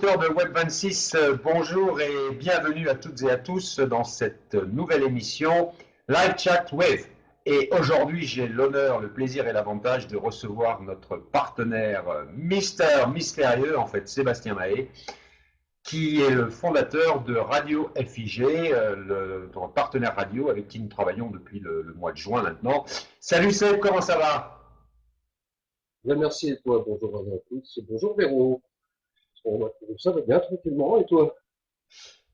De Web26, bonjour et bienvenue à toutes et à tous dans cette nouvelle émission Live Chat With. Et aujourd'hui, j'ai l'honneur, le plaisir et l'avantage de recevoir notre partenaire Mister Mystérieux, en fait Sébastien Mahé, qui est le fondateur de Radio FIG, notre partenaire radio avec qui nous travaillons depuis le mois de juin maintenant. Salut Seb, comment ça va? Bien, merci et toi, bonjour à tous. Bonjour Véro. Ça va bien tranquillement et toi?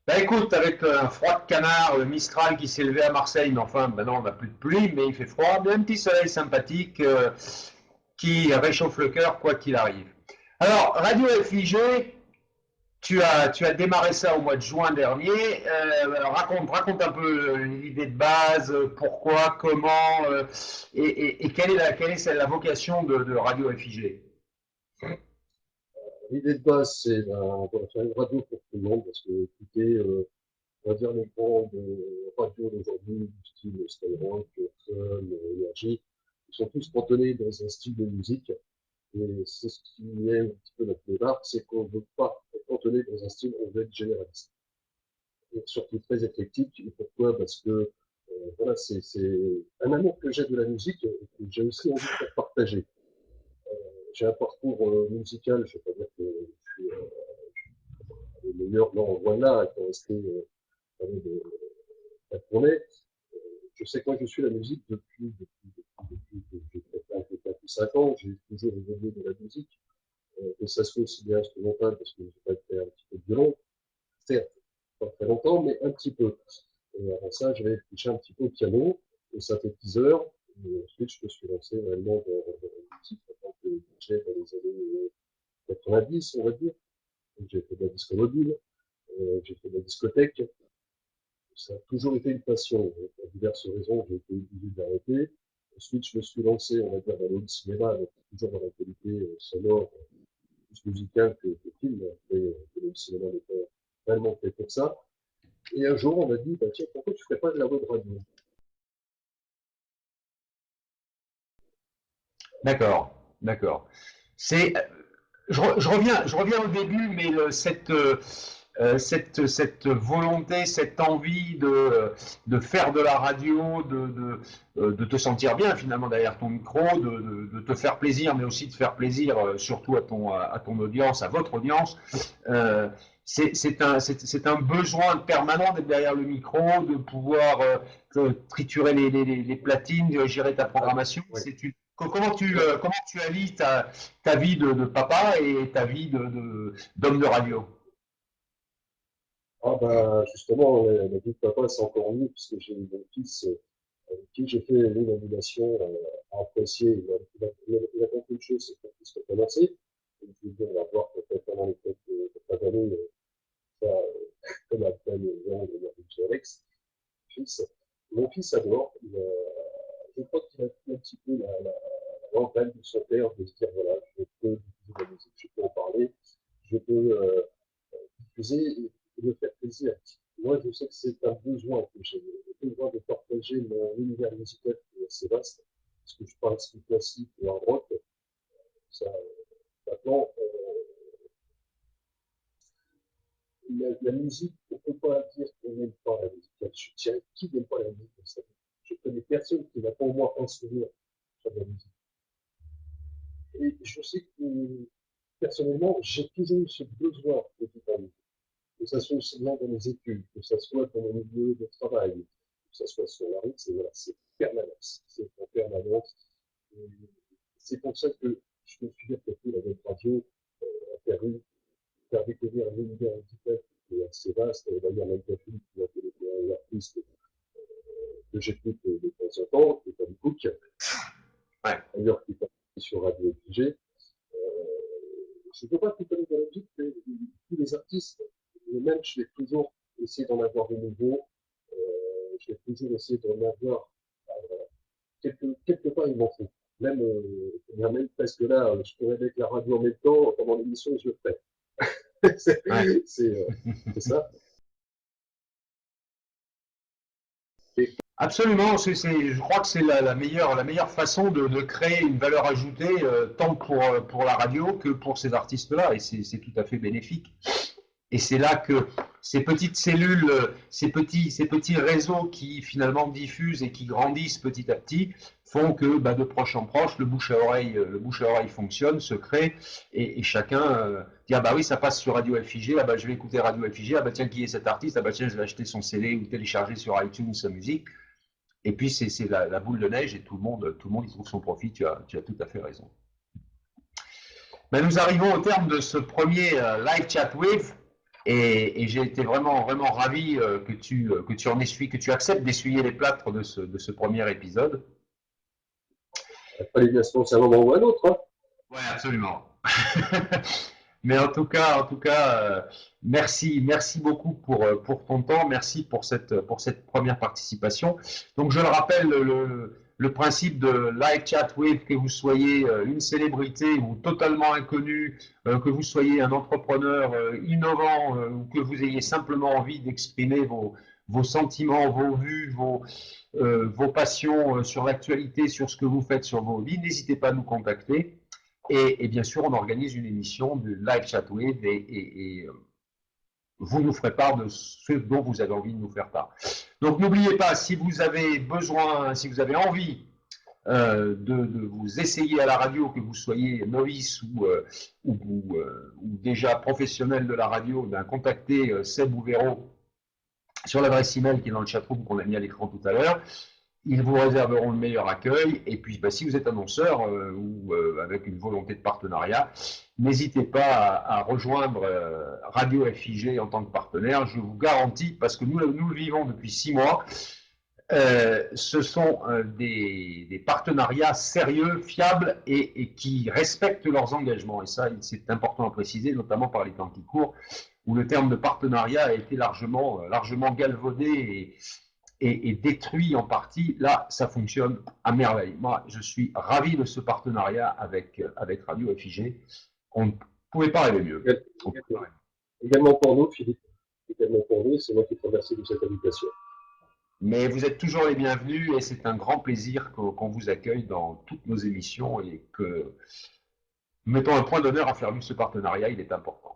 Ben écoute, avec un froid de canard, le Mistral qui s'est levé à Marseille, mais enfin maintenant on n'a plus de pluie, mais il fait froid, mais un petit soleil sympathique qui réchauffe le cœur quoi qu'il arrive. Alors, Radio FIG, tu as démarré ça au mois de juin dernier. Raconte un peu l'idée de base, pourquoi, comment, et quelle est la vocation de Radio FIG. L'idée de base, c'est de faire une radio pour tout le monde, parce que écoutez, on va dire les grandes radios d'aujourd'hui, du style Skyrock, Fun, Energy, ils sont tous cantonnés dans un style de musique. Et c'est ce qui est un petit peu notre débat, c'est qu'on ne veut pas être cantonné dans un style, on veut être généraliste. Et surtout très éclectique. Et pourquoi? Parce que voilà, c'est un amour que j'ai de la musique et que j'ai aussi envie de faire partager. J'ai un parcours musical, je ne vais pas dire que je suis le meilleur, non, voilà, étant resté de la tournée. Je sais que moi je suis la musique depuis que j'ai peut-être 5 ans, j'ai toujours évolué de la musique, que ça soit aussi bien instrumental, parce que j'ai pas fait un petit peu de violon, certes, pas très longtemps, mais un petit peu. Et avant ça, j'avais touché un petit peu au piano, au synthétiseur, et ensuite je me suis lancé réellement dans la musique en tant que DJ dans les années 90, on va dire. J'ai fait de la disco mobile, j'ai fait de la discothèque. Ça a toujours été une passion. Pour diverses raisons, j'ai été obligé d'arrêter. Ensuite, je me suis lancé, on va dire, dans le cinéma, donc toujours dans la qualité sonore, plus musicale que film, mais le cinéma n'est pas vraiment fait pour ça. Et un jour, on m'a dit, bah, tiens, pourquoi tu ne ferais pas de la web radio? D'accord, d'accord. C'est, je reviens au début, mais cette volonté, cette envie de faire de la radio, de te sentir bien finalement derrière ton micro, de te faire plaisir, mais aussi de faire plaisir surtout à ton audience, à votre audience. Euh, c'est un besoin permanent d'être derrière le micro, de pouvoir triturer les platines, de gérer ta Ah, programmation. oui. Comment tu allies ta vie de papa et ta vie d'homme de radio? Ah, bah, justement, la vie de papa, c'est encore mieux, puisque j'ai mon fils avec qui j'ai fait une animation à apprécier. Il a compris une chose, c'est qu'on puisse recommencer. Et je lui dis, on va voir peut-être pendant les fêtes de fin d'année, ça, comme appelle le Alex, fils. Mon fils adore. Je crois qu'il a pris un petit peu la campagne de son père de se dire, voilà, je peux diffuser de la musique, je peux en parler, je peux diffuser et me faire plaisir. Moi, je sais que c'est un besoin que j'ai, le besoin de partager mon univers musical qui est assez vaste, parce que je parle du classique ou hard rock. Ça, maintenant, la musique, on ne peut pas dire qu'on n'aime pas la musique. Je dirais qui n'aime pas la musique comme ça. Je connais personne qui n'a pas au moins un souvenir sur la musique. Et je sais que personnellement, j'ai toujours eu ce besoin de vivre la musique. Que ce soit aussi bien dans mes études, que ce soit dans mon milieu de travail, que ce soit sur la route, c'est voilà, permanence. C'est en permanence. C'est pour ça que je me suis dit que la web radio a permis faire découvrir un univers musical qui est assez vaste. D'ailleurs, même Philippe, qui a été un artiste que j'écoute de temps en temps, qui est Tom Cook, Ouais. d'ailleurs, qui est parti sur Radio FG. Je ne peux pas tout connaître de la musique, mais tous les artistes, même, je vais toujours essayer d'en avoir de nouveaux. Je vais toujours essayer d'en avoir. Quelque part, il m'en faut. Même, même presque là, je pourrais mettre la radio en même temps, pendant l'émission, je le fais. Ouais. C'est ça. Et Absolument, je crois que c'est la meilleure façon de créer une valeur ajoutée tant pour la radio que pour ces artistes-là, et c'est tout à fait bénéfique. Et c'est là que ces petites cellules, ces petits réseaux qui finalement diffusent et qui grandissent petit à petit font que bah, de proche en proche, le bouche à oreille fonctionne, se crée, et chacun dit ah bah oui ça passe sur Radio FIG, ah bah je vais écouter Radio FIG, ah bah tiens qui est cet artiste, ah bah tiens je vais acheter son CD ou télécharger sur iTunes sa musique. Et puis c'est la boule de neige et tout le monde y trouve son profit. Tu as tout à fait raison. Ben, nous arrivons au terme de ce premier live chat with. Et j'ai été vraiment, vraiment ravi que tu en essuies, que tu acceptes d'essuyer les plâtres de ce premier épisode. Après les nations, c'est un moment ou un autre. Hein. Oui, absolument. Mais en tout cas merci, merci beaucoup pour ton temps, merci pour cette première participation. Donc, je le rappelle, le principe de live chat with, que vous soyez une célébrité ou totalement inconnu, que vous soyez un entrepreneur innovant ou que vous ayez simplement envie d'exprimer vos sentiments, vos vues, vos passions sur l'actualité, sur ce que vous faites sur vos vies, n'hésitez pas à nous contacter. Et bien sûr, on organise une émission de live chat with et vous nous ferez part de ce dont vous avez envie de nous faire part. Donc n'oubliez pas, si vous avez besoin, si vous avez envie de vous essayer à la radio, que vous soyez novice ou déjà professionnel de la radio, ben, contactez Seb ou Véro sur l'adresse email qui est dans le chatroom qu'on a mis à l'écran tout à l'heure. Ils vous réserveront le meilleur accueil. Et puis, bah, si vous êtes annonceur ou avec une volonté de partenariat, n'hésitez pas à rejoindre Radio FIG en tant que partenaire. Je vous garantis, parce que nous le vivons depuis 6 mois, ce sont des partenariats sérieux, fiables et qui respectent leurs engagements. Et ça, c'est important à préciser, notamment par les temps qui courent, où le terme de partenariat a été largement galvaudé et détruit en partie. Là, ça fonctionne à merveille. Moi, je suis ravi de ce partenariat avec Radio FIG. On ne pouvait pas rêver mieux. Également pour nous, Philippe. Également pour nous, c'est moi qui te remercie de cette invitation. Mais vous êtes toujours les bienvenus et c'est un grand plaisir qu'on vous accueille dans toutes nos émissions et que nous mettons un point d'honneur à faire vivre ce partenariat, il est important.